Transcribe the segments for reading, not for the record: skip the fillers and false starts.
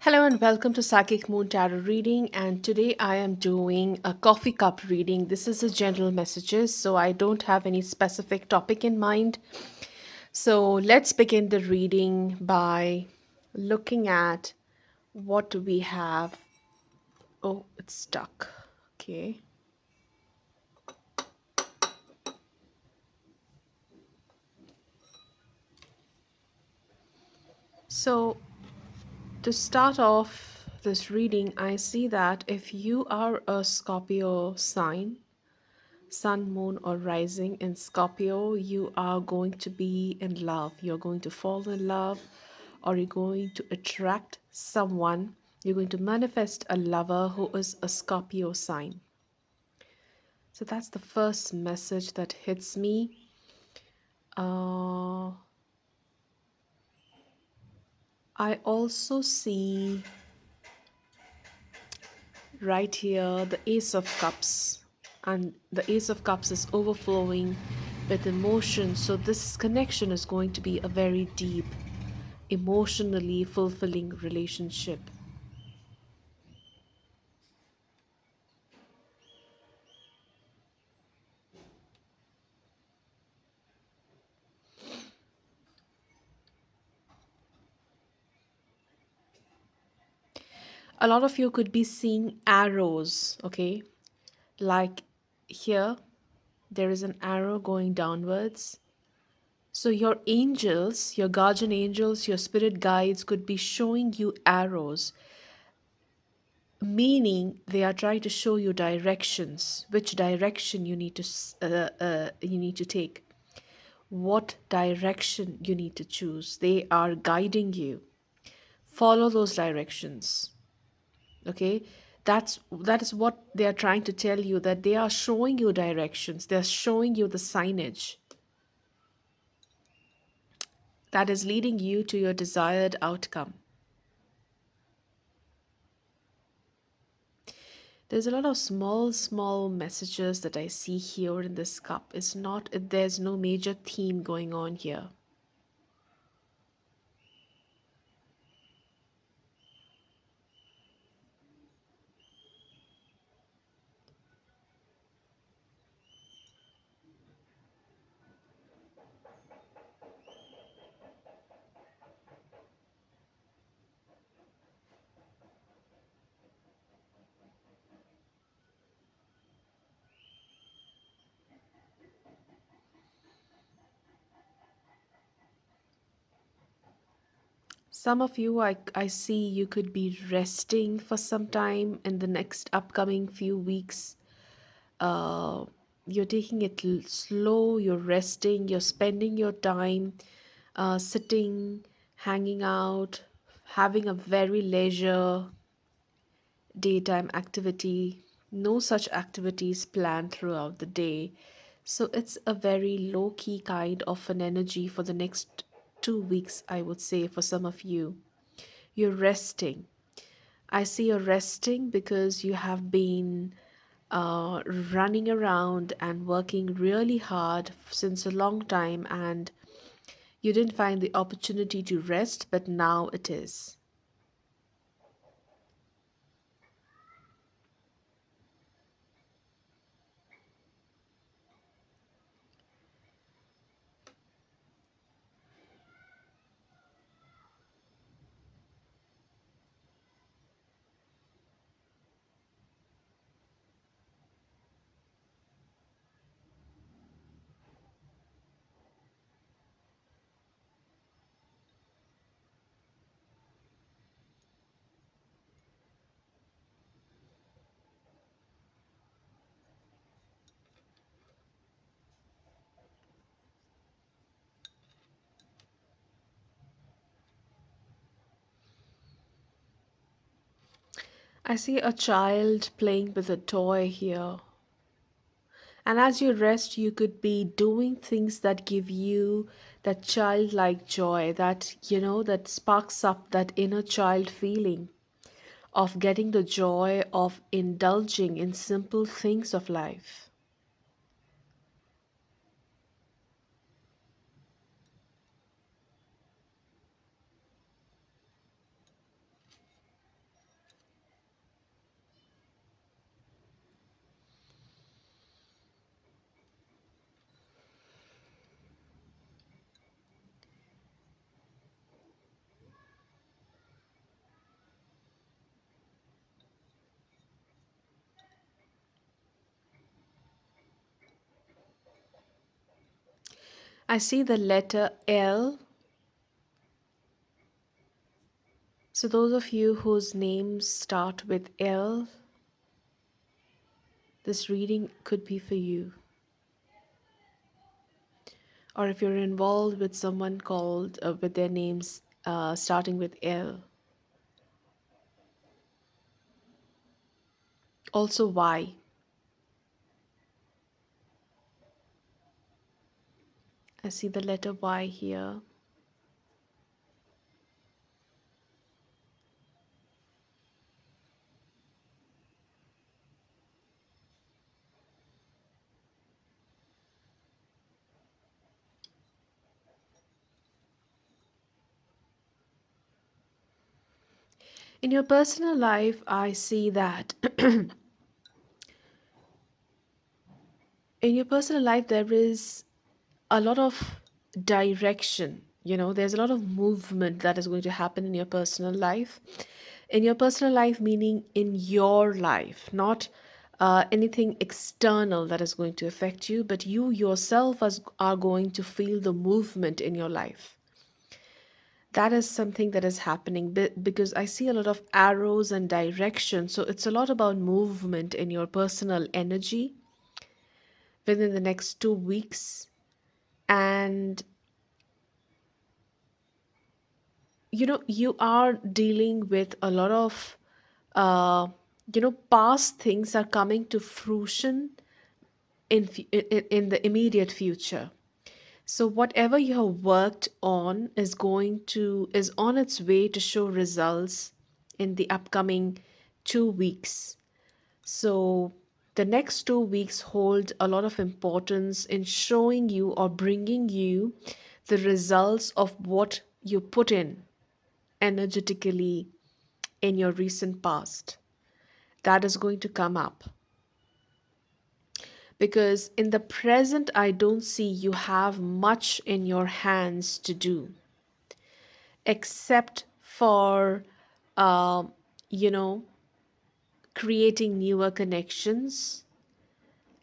Hello and welcome to Psychic Moon Tarot reading. And today I am doing a coffee cup reading. This is a general messages, so I don't have any specific topic in mind. So let's begin the reading by looking at what we have. Oh, it's stuck. Okay. So to start off this reading, I see that if you are a Scorpio sign, sun, moon, or rising in Scorpio, you are going to be in love. You're going to fall in love, or you're going to attract someone. You're going to manifest a lover who is a Scorpio sign. So that's the first message that hits me. Uh, I also see right here the Ace of Cups, and the Ace of Cups is overflowing with emotion. So this connection is going to be a very deep, emotionally fulfilling relationship. A lot of you could be seeing arrows, okay? Like here, there is an arrow going downwards. So your angels, your guardian angels, your spirit guides could be showing you arrows, meaning they are trying to show you directions, which direction you need to you need to take, what direction you need to choose. They are guiding you. Follow those directions. Okay, that is what they are trying to tell you, that they are showing you directions, they're showing you the signage that is leading you to your desired outcome. There's a lot of small messages that I see here in this cup. It's not, there's no major theme going on here. Some of you, I see you could be resting for some time in the next upcoming few weeks. uh, you're taking it slow, you're resting, you're spending your time sitting, hanging out, having a very leisure daytime activity. No such activities planned throughout the day. So it's a very low key kind of an energy for the next 2 weeks, I would say, for some of you. You're resting. I see you're resting because you have been running around and working really hard since a long time, and you didn't find the opportunity to rest, but now it is. I see a child playing with a toy here. And as you rest, you could be doing things that give you that childlike joy, that, that sparks up that inner child feeling of getting the joy of indulging in simple things of life. I see the letter L. So, those of you whose names start with L, this reading could be for you. Or if you're involved with someone called with their names starting with L. Also, Y. I see the letter Y here. In your personal life, I see that in your personal life, there is a lot of direction. There's a lot of movement that is going to happen in your personal life. In your personal life, meaning in your life, not anything external that is going to affect you, but you yourself are going to feel the movement in your life. That is something that is happening because I see a lot of arrows and direction. So it's a lot about movement in your personal energy within the next 2 weeks. And you are dealing with a lot of past things are coming to fruition in the immediate future. So whatever you have worked on is on its way to show results in the upcoming 2 weeks. So the next 2 weeks hold a lot of importance in showing you or bringing you the results of what you put in energetically in your recent past. That is going to come up. Because in the present, I don't see you have much in your hands to do, except for, uh, you know, creating newer connections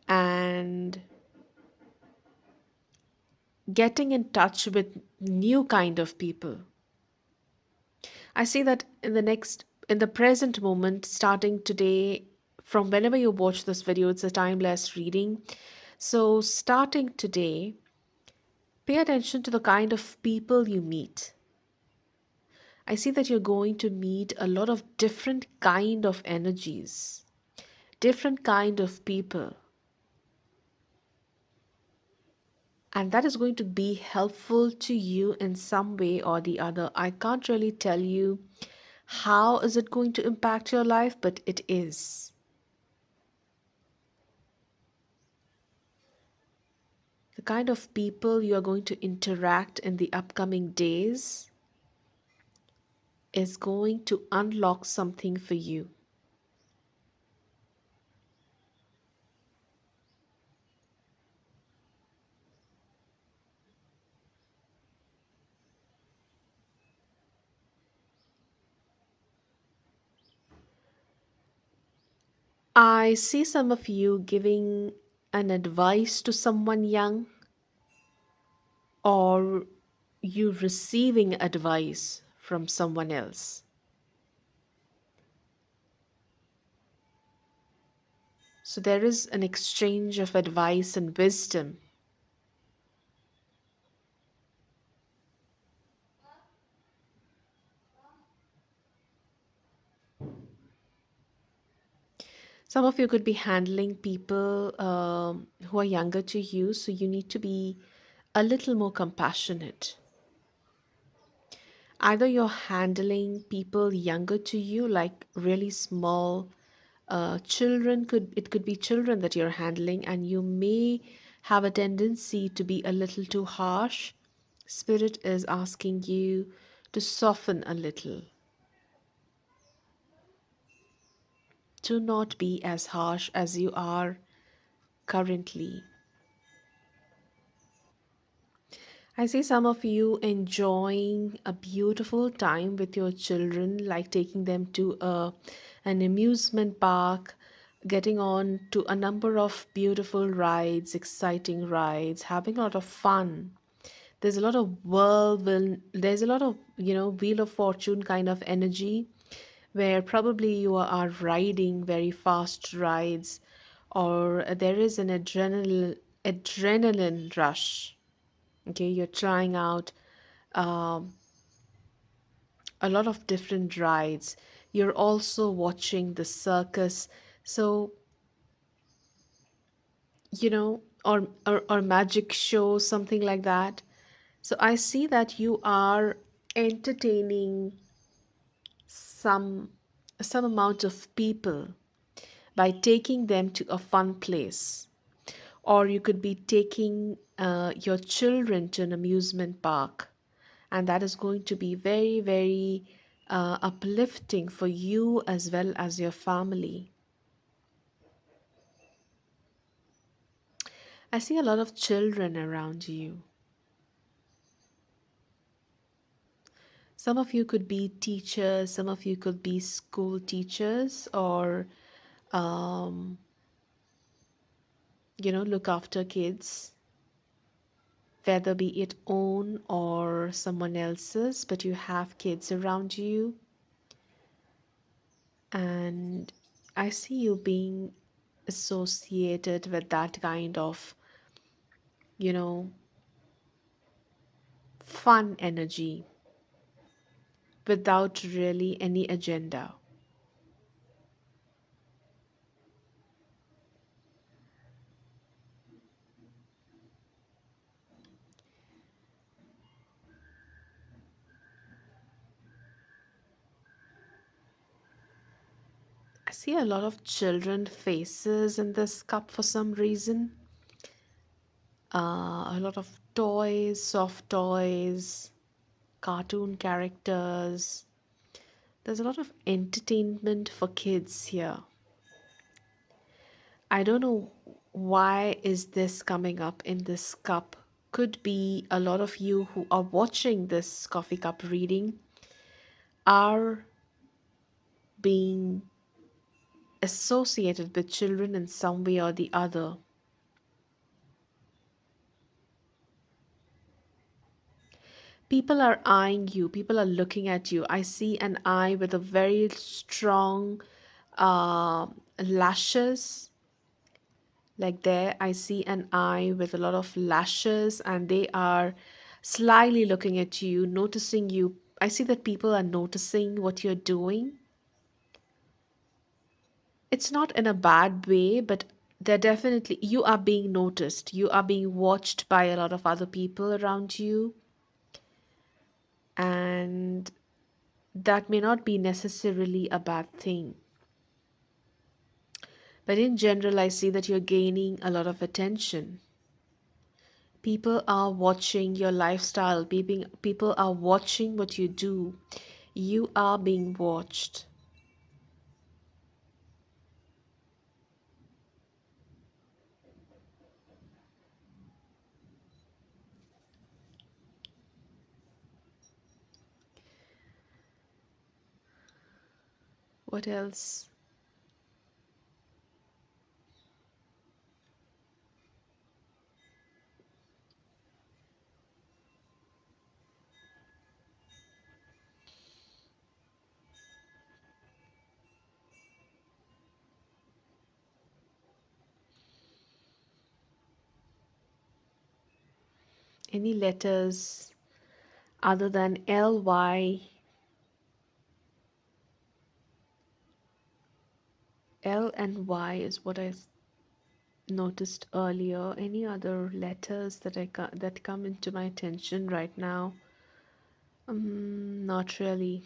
and getting in touch with new kind of people. I see that in the present moment, starting today, from whenever you watch this video, it's a timeless reading. So, starting today, pay attention to the kind of people you meet. I see that you're going to meet a lot of different kind of energies, different kind of people, and that is going to be helpful to you in some way or the other. I can't really tell you how is it going to impact your life, but it is. The kind of people you are going to interact in the upcoming days is going to unlock something for you. I see some of you giving an advice to someone young, or you receiving advice from someone else. So there is an exchange of advice and wisdom. Some of you could be handling people who are younger to you, so you need to be a little more compassionate. Either you're handling people younger to you, like really small children, could be children that you're handling, and you may have a tendency to be a little too harsh. Spirit is asking you to soften a little, to not be as harsh as you are currently. I see some of you enjoying a beautiful time with your children, like taking them to an amusement park, getting on to a number of beautiful rides, exciting rides, having a lot of fun. There's a lot of there's a lot of, wheel of fortune kind of energy, where probably you are riding very fast rides, or there is an adrenaline rush. Okay, you're trying out um, a lot of different rides. You're also watching the circus. So, or magic show, something like that. So I see that you are entertaining some some amount of people by taking them to a fun place, or you could be taking your children to an amusement park, and that is going to be very, very uplifting for you as well as your family. I see a lot of children around you. Some of you could be teachers, some of you could be school teachers, or um, look after kids, whether be it own or someone else's, but you have kids around you. And I see you being associated with that kind of, you know, fun energy without really any agenda. I see a lot of children faces in this cup for some reason. A lot of toys, soft toys, cartoon characters. There's a lot of entertainment for kids here. I don't know why is this coming up in this cup. Could be a lot of you who are watching this coffee cup reading are being associated with children in some way or the other. People are eyeing you, people are looking at you. I see an eye with a very strong lashes. Like there, I see an eye with a lot of lashes, and they are slyly looking at you, noticing you. I see that people are noticing what you're doing. It's not in a bad way, but they're definitely, you are being noticed. You are being watched by a lot of other people around you. And that may not be necessarily a bad thing. But in general, I see that you're gaining a lot of attention. People are watching your lifestyle. People are watching what you do. You are being watched. What else? Any letters other than LY? L and Y is what I noticed earlier. Any other letters that come into my attention right now? Not really.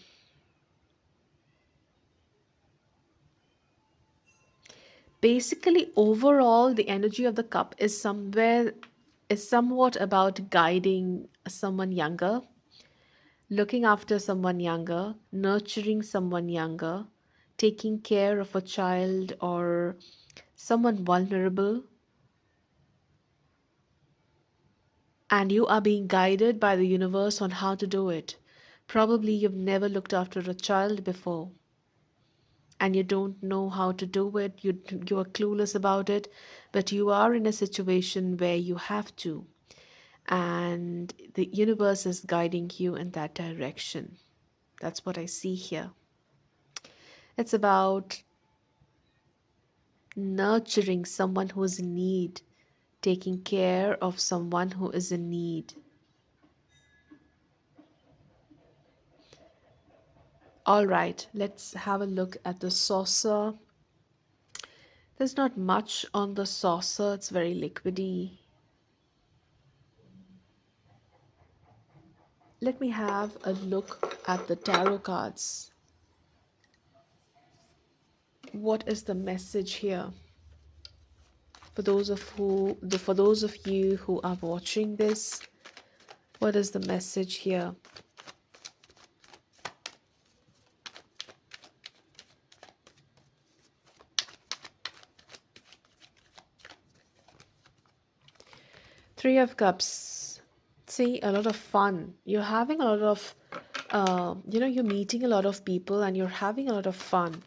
Basically, overall, the energy of the cup is somewhat about guiding someone younger, looking after someone younger, nurturing someone younger, taking care of a child or someone vulnerable, and you are being guided by the universe on how to do it. Probably you've never looked after a child before and you don't know how to do it. You are clueless about it, but you are in a situation where you have to. and the universe is guiding you in that direction. That's what I see here. It's about nurturing someone who is in need, taking care of someone who is in need. All right, let's have a look at the saucer. There's not much on the saucer, it's very liquidy. Let me have a look at the tarot cards. What is the message here? For those of you who are watching this, what is the message here? Three of Cups. See, a lot of fun. You're having a lot of, you're meeting a lot of people and you're having a lot of fun.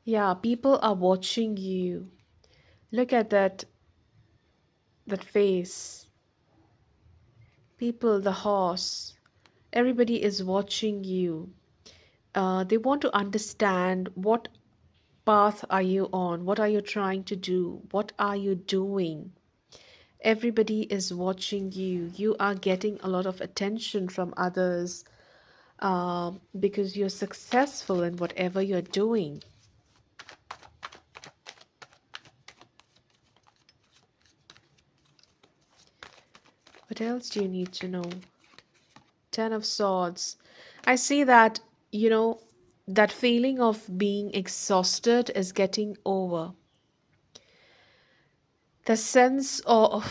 Yeah, people are watching you. Look at that face. People, the horse. Everybody is watching you. They want to understand what path are you on? What are you trying to do? What are you doing? Everybody is watching you. You are getting a lot of attention from others because you're successful in whatever you're doing. What else do you need to know? Ten of Swords. I see that, that feeling of being exhausted is getting over. The sense of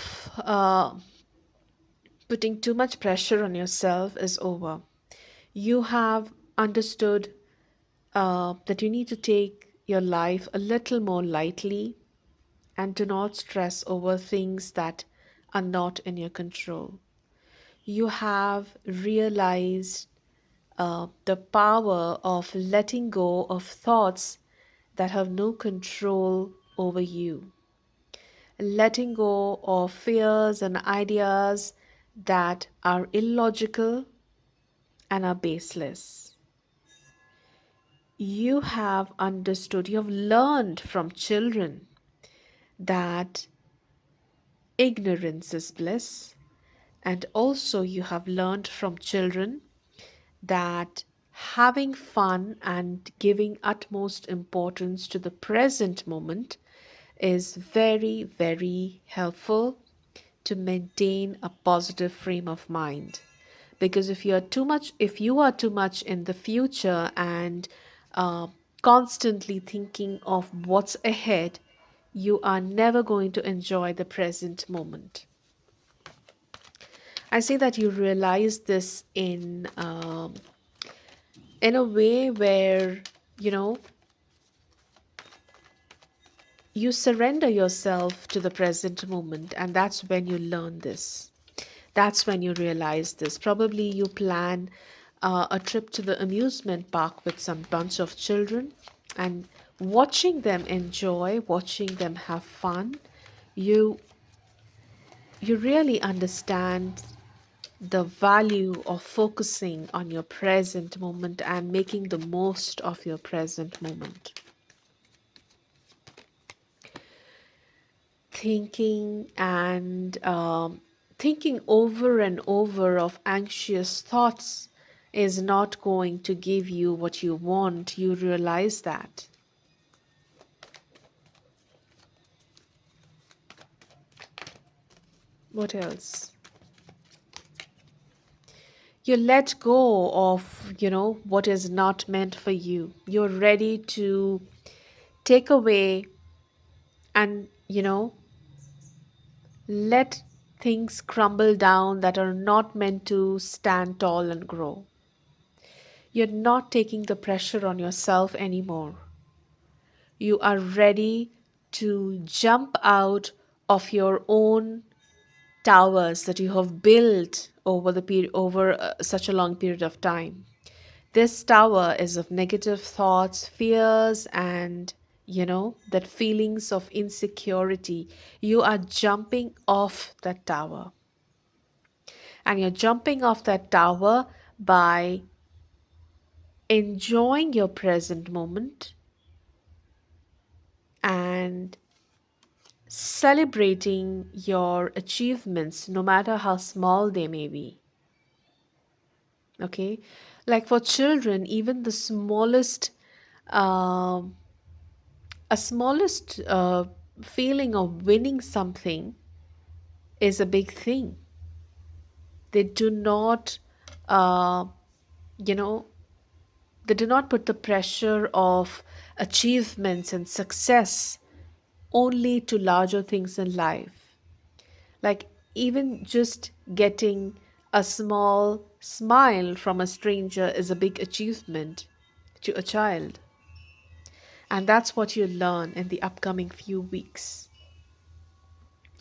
putting too much pressure on yourself is over. You have understood that you need to take your life a little more lightly and do not stress over things that are not in your control. You have realized the power of letting go of thoughts that have no control over you, letting go of fears and ideas that are illogical and are baseless. You have understood, you have learned from children that ignorance is bliss, and also you have learned from children that having fun and giving utmost importance to the present moment is very, very helpful to maintain a positive frame of mind. Because if you are too much in the future and uh, constantly thinking of what's ahead, you are never going to enjoy the present moment. I say that you realize this in a way where you know you surrender yourself to the present moment, and that's when you learn this. That's when you realize this. Probably you plan a trip to the amusement park with some bunch of children, and watching them enjoy, watching them have fun, you you really understand the value of focusing on your present moment and making the most of your present moment. Thinking over and over of anxious thoughts is not going to give you what you want. You realize that. What else? You let go of, what is not meant for you. You're ready to take away and, let things crumble down that are not meant to stand tall and grow. You're not taking the pressure on yourself anymore. You are ready to jump out of your own towers that you have built over such a long period of time. This tower is of negative thoughts, fears, and that feelings of insecurity. You are jumping off that tower, and you're jumping off that tower by enjoying your present moment and celebrating your achievements, no matter how small they may be. Okay, like for children, even the smallest um a smallest feeling of winning something is a big thing. They do not uh, you know they do not put the pressure of achievements and success only to larger things in life. Like, even just getting a small smile from a stranger is a big achievement to a child. And that's what you learn in the upcoming few weeks.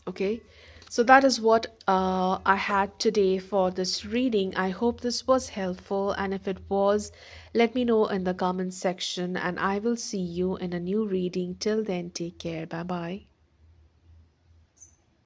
Okay, so that is what I had today for this reading. I hope this was helpful, and if it was, let me know in the comment section, and I will see you in a new reading. Till then, take care. Bye bye.